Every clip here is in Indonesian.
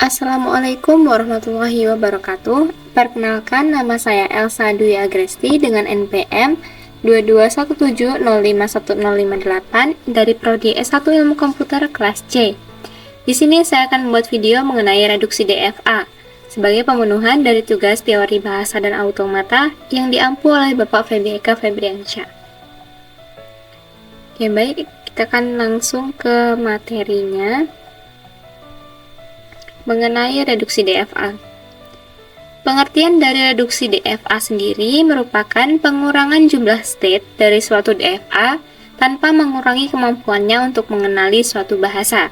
Assalamualaikum warahmatullahi wabarakatuh. Perkenalkan, nama saya Elsa Dwi Agresti dengan NPM 2217051058 dari Prodi S1 Ilmu Komputer kelas C. Di sini saya akan membuat video mengenai reduksi DFA sebagai pemenuhan dari tugas teori bahasa dan automata yang diampu oleh Bapak Feby Eka Febriansyah. Oke, baik, kita akan langsung ke materinya mengenai reduksi DFA. Pengertian dari reduksi DFA sendiri merupakan pengurangan jumlah state dari suatu DFA tanpa mengurangi kemampuannya untuk mengenali suatu bahasa.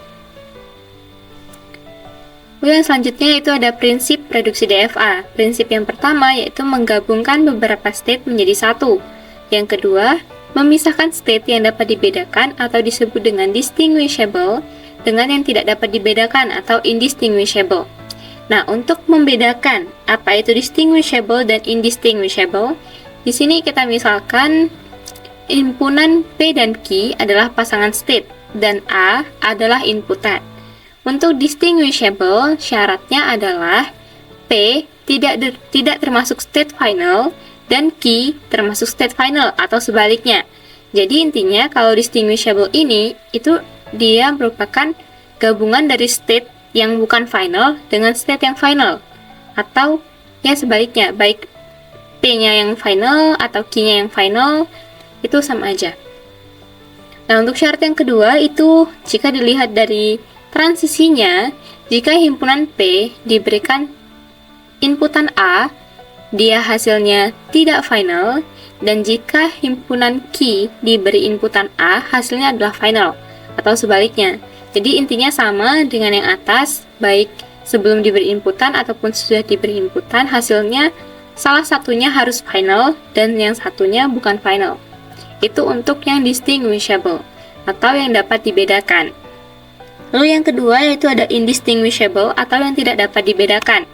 Yang selanjutnya itu ada prinsip reduksi DFA. Prinsip yang pertama yaitu menggabungkan beberapa state menjadi satu. Yang kedua, memisahkan state yang dapat dibedakan atau disebut dengan distinguishable dengan yang tidak dapat dibedakan atau indistinguishable. Nah, untuk membedakan apa itu distinguishable dan indistinguishable, di sini kita misalkan himpunan P dan Q adalah pasangan state dan A adalah inputan. Untuk distinguishable, syaratnya adalah P tidak termasuk state final dan Q termasuk state final atau sebaliknya. Jadi intinya kalau distinguishable ini itu dia merupakan gabungan dari state yang bukan final dengan state yang final, atau ya sebaliknya, baik P-nya yang final atau Q-nya yang final, itu sama aja. Nah, untuk syarat yang kedua itu jika dilihat dari transisinya, jika himpunan P diberikan inputan A, dia hasilnya tidak final, dan jika himpunan Q diberi inputan A, hasilnya adalah final, atau sebaliknya. Jadi intinya sama dengan yang atas, baik sebelum diberi inputan ataupun sudah diberi inputan, hasilnya salah satunya harus final dan yang satunya bukan final. Itu untuk yang distinguishable atau yang dapat dibedakan. Lalu yang kedua yaitu ada indistinguishable atau yang tidak dapat dibedakan.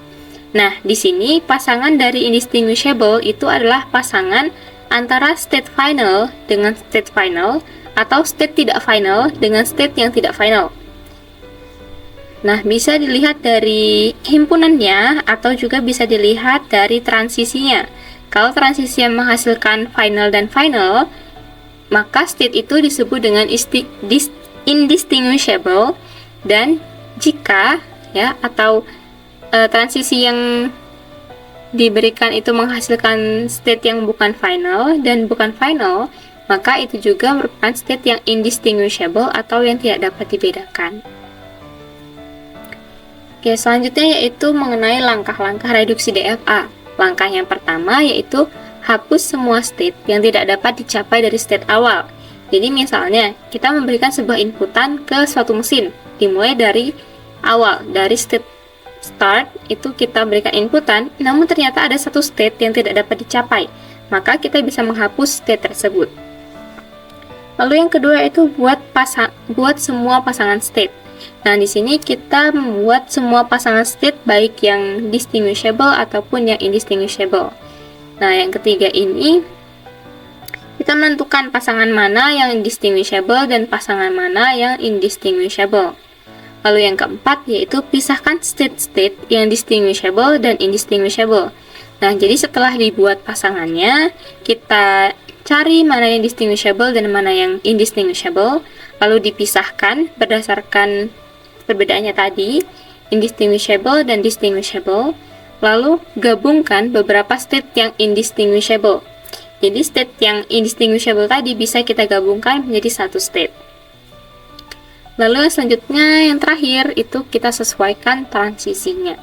Nah, di sini pasangan dari indistinguishable itu adalah pasangan antara state final dengan state final atau state tidak final dengan state yang tidak final. Nah, bisa dilihat dari himpunannya atau juga bisa dilihat dari transisinya. Kalau transisi yang menghasilkan final dan final, maka state itu disebut dengan indistinguishable, dan jika transisi yang diberikan itu menghasilkan state yang bukan final dan bukan final, maka itu juga merupakan state yang indistinguishable atau yang tidak dapat dibedakan. Oke, selanjutnya yaitu mengenai langkah-langkah reduksi DFA. Langkah yang pertama yaitu hapus semua state yang tidak dapat dicapai dari state awal. Jadi misalnya, kita memberikan sebuah inputan ke suatu mesin, dimulai dari awal, dari state start, itu kita berikan inputan, namun ternyata ada satu state yang tidak dapat dicapai, maka kita bisa menghapus state tersebut. Lalu yang kedua itu buat semua pasangan state. Nah, di sini kita membuat semua pasangan state baik yang distinguishable ataupun yang indistinguishable. Nah, yang ketiga ini kita menentukan pasangan mana yang distinguishable dan pasangan mana yang indistinguishable. Lalu yang keempat yaitu pisahkan state-state yang distinguishable dan indistinguishable. Nah, jadi setelah dibuat pasangannya, kita cari mana yang distinguishable dan mana yang indistinguishable, lalu dipisahkan berdasarkan perbedaannya tadi, indistinguishable dan distinguishable, lalu gabungkan beberapa state yang indistinguishable. Jadi state yang indistinguishable tadi bisa kita gabungkan menjadi satu state. Lalu yang selanjutnya, yang terakhir, itu kita sesuaikan transisinya.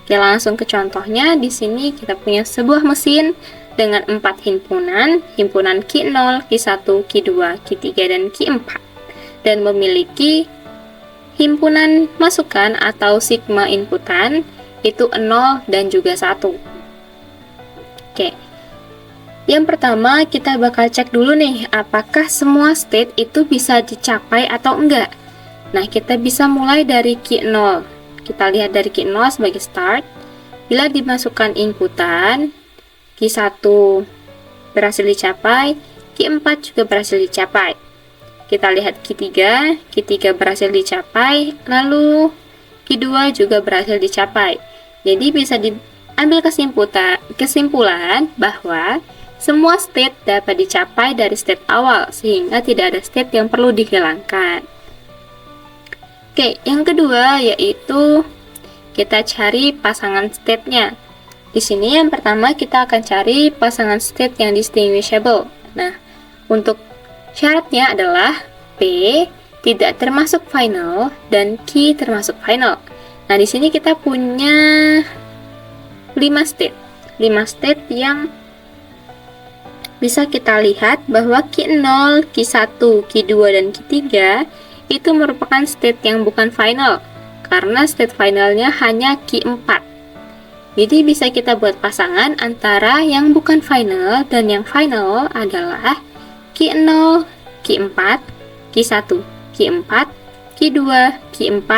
Oke, langsung ke contohnya. Di sini kita punya sebuah mesin dengan 4 himpunan Q0, Q1, Q2, Q3, dan Q4, dan memiliki himpunan masukan atau sigma inputan itu 0 dan juga 1. Oke, yang pertama kita bakal cek dulu nih, apakah semua state itu bisa dicapai atau enggak. Nah, kita bisa mulai dari Q0. Kita lihat dari Q0 sebagai start. Bila dimasukkan inputan, Q1 berhasil dicapai, Q4 juga berhasil dicapai. Kita lihat Q3 berhasil dicapai, lalu Q2 juga berhasil dicapai. Jadi bisa diambil kesimpulan bahwa semua state dapat dicapai dari state awal, sehingga tidak ada state yang perlu dihilangkan. Oke, yang kedua yaitu kita cari pasangan state-nya. Di sini yang pertama kita akan cari pasangan state yang distinguishable. Nah, untuk syaratnya adalah P tidak termasuk final dan Q termasuk final. Nah, di sini kita punya 5 state. 5 state yang bisa kita lihat bahwa Q0, Q1, Q2, dan Q3 itu merupakan state yang bukan final, karena state finalnya hanya Q4. Jadi bisa kita buat pasangan antara yang bukan final dan yang final adalah Q0, Q4, Q1, Q4, Q2, Q4,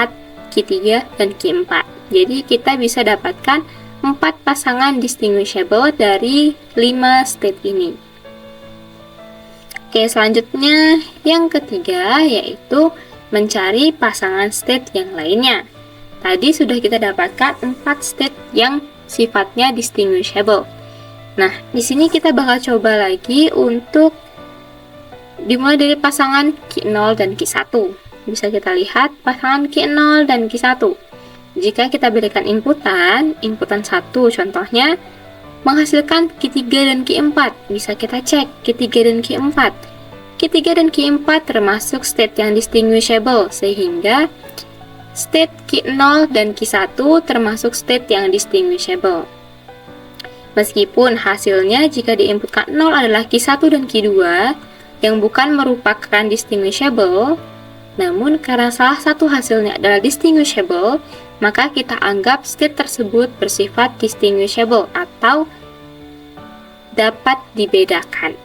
Q3, dan Q4. Jadi kita bisa dapatkan 4 pasangan distinguishable dari 5 state ini. Oke, selanjutnya yang ketiga yaitu mencari pasangan state yang lainnya. Tadi sudah kita dapatkan 4 state yang sifatnya distinguishable. Nah, di sini kita bakal coba lagi untuk dimulai dari pasangan Q0 dan Q1. Bisa kita lihat pasangan Q0 dan Q1. Jika kita berikan inputan 1 contohnya menghasilkan Q3 dan Q4. Bisa kita cek Q3 dan Q4. Q3 dan Q4 termasuk state yang distinguishable, sehingga state Q0 dan Q1 termasuk state yang distinguishable. Meskipun hasilnya jika diinputkan 0 adalah Q1 dan Q2 yang bukan merupakan distinguishable, namun karena salah satu hasilnya adalah distinguishable, maka kita anggap state tersebut bersifat distinguishable atau dapat dibedakan.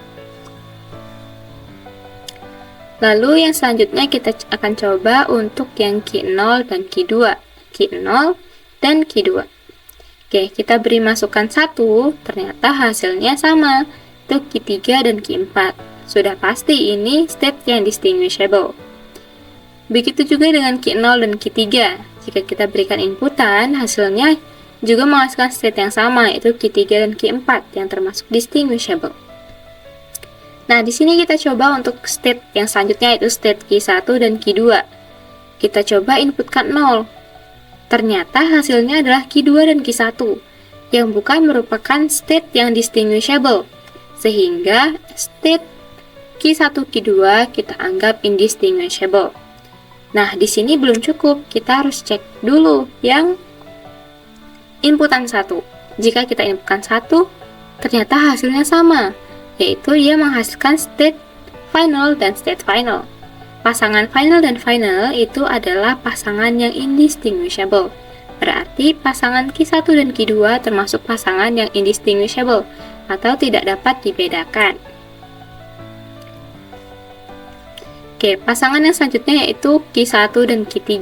Lalu yang selanjutnya kita akan coba untuk yang Q0 dan Q2. Q0 dan Q2. Oke, kita beri masukan 1, ternyata hasilnya sama, itu Q3 dan Q4. Sudah pasti ini state yang distinguishable. Begitu juga dengan Q0 dan Q3. Jika kita berikan inputan, hasilnya juga menghasilkan state yang sama, yaitu Q3 dan Q4 yang termasuk distinguishable. Nah, di sini kita coba untuk state yang selanjutnya, yaitu state Q1 dan Q2. Kita coba inputkan 0. Ternyata hasilnya adalah Q2 dan Q1, yang bukan merupakan state yang distinguishable. Sehingga state Q1, Q2 kita anggap indistinguishable. Nah, di sini belum cukup, kita harus cek dulu yang inputan 1. Jika kita inputkan 1, ternyata hasilnya sama, yaitu ia menghasilkan state final dan state final. Pasangan final dan final itu adalah pasangan yang indistinguishable. Berarti pasangan Q1 dan Q2 termasuk pasangan yang indistinguishable atau tidak dapat dibedakan. Oke, pasangan yang selanjutnya yaitu Q1 dan Q3.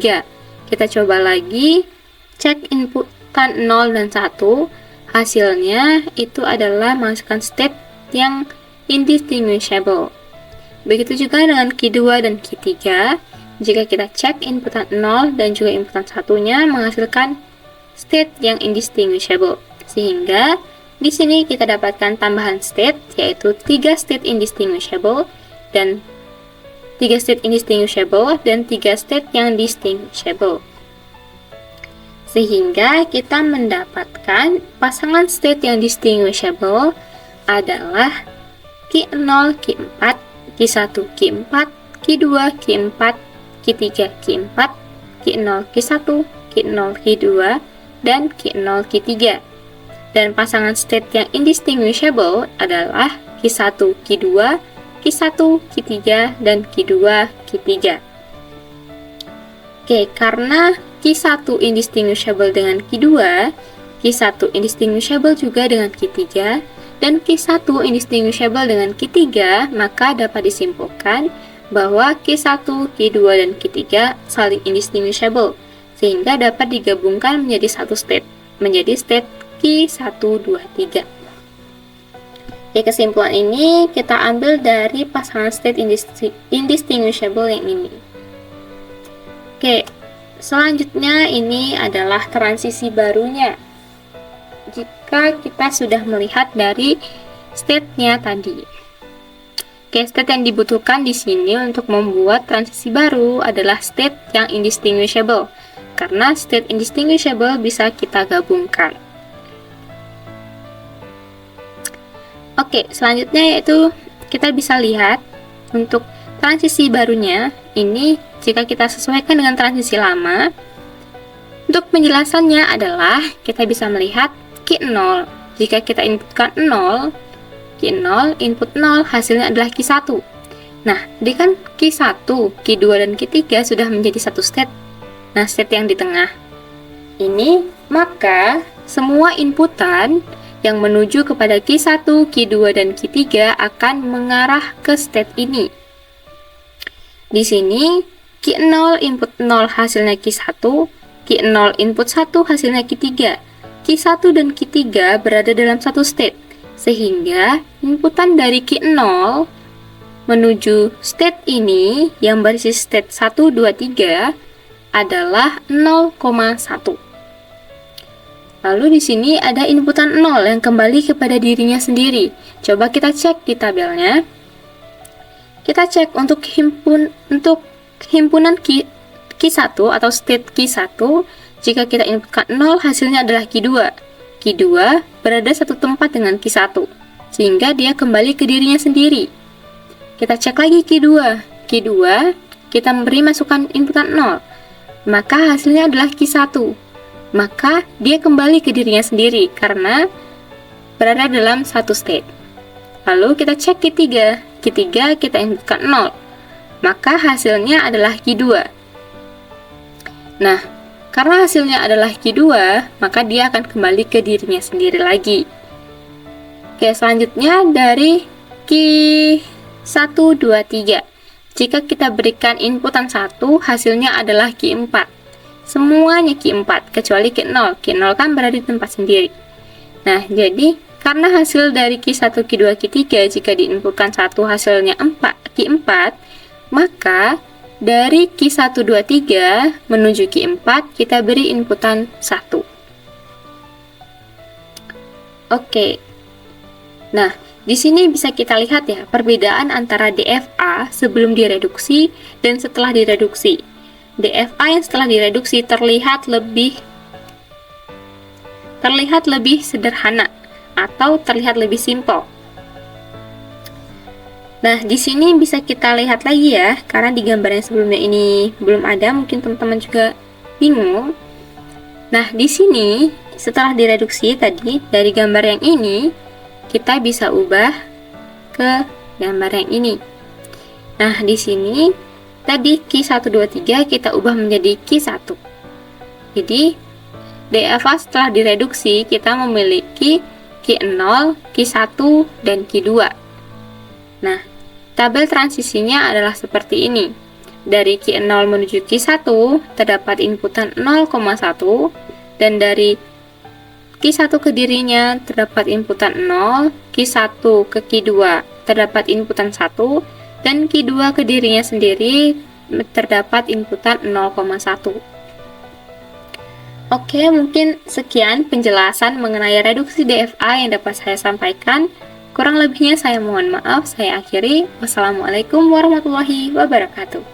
Kita coba lagi, cek inputan 0 dan 1. Hasilnya itu adalah menghasilkan state yang indistinguishable. Begitu juga dengan Q2 dan Q3. Jika kita cek inputan 0 dan juga inputan 1-nya menghasilkan state yang indistinguishable. Sehingga di sini kita dapatkan tambahan state, yaitu 3 state indistinguishable dan 3 state indistinguishable dan 3 state yang distinguishable. Sehingga kita mendapatkan pasangan state yang distinguishable adalah Q0, Q4, Q1, Q4, Q2, Q4, Q3, Q4, Q0, Q1, Q0, Q2, dan Q0, Q3. Dan pasangan state yang indistinguishable adalah Q1, Q2, Q1, Q3, dan Q2, Q3. Oke, karena Q1 indistinguishable dengan Q2, Q1 indistinguishable juga dengan Q3, dan Q1 indistinguishable dengan Q3, maka dapat disimpulkan bahwa Q1, Q2, dan Q3 saling indistinguishable, sehingga dapat digabungkan menjadi satu state, menjadi state Q1, 2, 3. Oke, kesimpulan ini kita ambil dari pasangan state indistinguishable yang ini. Oke, Selanjutnya ini adalah transisi barunya. Jika kita sudah melihat dari state-nya tadi. Oke, state yang dibutuhkan di sini untuk membuat transisi baru adalah state yang indistinguishable. Karena state indistinguishable bisa kita gabungkan. Oke, selanjutnya yaitu kita bisa lihat untuk transisi barunya ini jika kita sesuaikan dengan transisi lama. Untuk penjelasannya adalah kita bisa melihat Q 0. Jika kita inputkan 0, Q0, input 0, hasilnya adalah Q1. Nah, jadi kan Q1, Q2, dan Q3 sudah menjadi satu state. Nah, state yang di tengah ini, maka semua inputan yang menuju kepada Q1, Q2, dan Q3 akan mengarah ke state ini. Di sini, Q0 input 0 hasilnya Q1, Q0 input 1 hasilnya Q3. Q1 dan Q3 berada dalam satu state, sehingga inputan dari Q0 menuju state ini yang berisi state 1, 2, 3 adalah 0,1. Lalu di sini ada inputan 0 yang kembali kepada dirinya sendiri. Coba kita cek di tabelnya. Kita cek untuk himpunan Q1 atau state Q1, jika kita inputkan 0, hasilnya adalah Q2. Q2 berada satu tempat dengan Q1, sehingga dia kembali ke dirinya sendiri. Kita cek lagi Q2. Q2, kita memberi masukan inputan 0, maka hasilnya adalah Q1. Maka dia kembali ke dirinya sendiri, karena berada dalam satu state. Lalu kita cek Q3. Q3 kita inputkan 0, maka hasilnya adalah Q2. Nah, karena hasilnya adalah Q2, maka dia akan kembali ke dirinya sendiri lagi. Oke, selanjutnya dari Q1, 2, 3. Jika kita berikan inputan 1, hasilnya adalah Q4. Semuanya Q4, kecuali Q0. Q0 kan berada di tempat sendiri. Nah, jadi karena hasil dari Q1, Q2, Q3 jika diinputkan 1 hasilnya Q4, maka dari Q1, 2, 3 menuju Q4 kita beri inputan 1. Oke. Nah, di sini bisa kita lihat ya perbedaan antara DFA sebelum direduksi dan setelah direduksi. DFA yang setelah direduksi terlihat lebih sederhana atau terlihat lebih simpel. Nah, di sini bisa kita lihat lagi ya, karena di gambar yang sebelumnya ini belum ada, mungkin teman-teman juga bingung. Nah, di sini setelah direduksi tadi dari gambar yang ini, kita bisa ubah ke gambar yang ini. Nah, di sini tadi Q1, 2, 3 kita ubah menjadi Q1. Jadi, DFA setelah direduksi kita memiliki Q0, Q1, dan Q2. Nah, tabel transisinya adalah seperti ini. Dari Q0 menuju Q1 terdapat inputan 0,1, dan dari Q1 ke dirinya terdapat inputan 0, Q1 ke Q2 terdapat inputan 1, dan Q2 ke dirinya sendiri terdapat inputan 0,1. Oke, mungkin sekian penjelasan mengenai reduksi DFA yang dapat saya sampaikan. Kurang lebihnya saya mohon maaf, saya akhiri. Wassalamualaikum warahmatullahi wabarakatuh.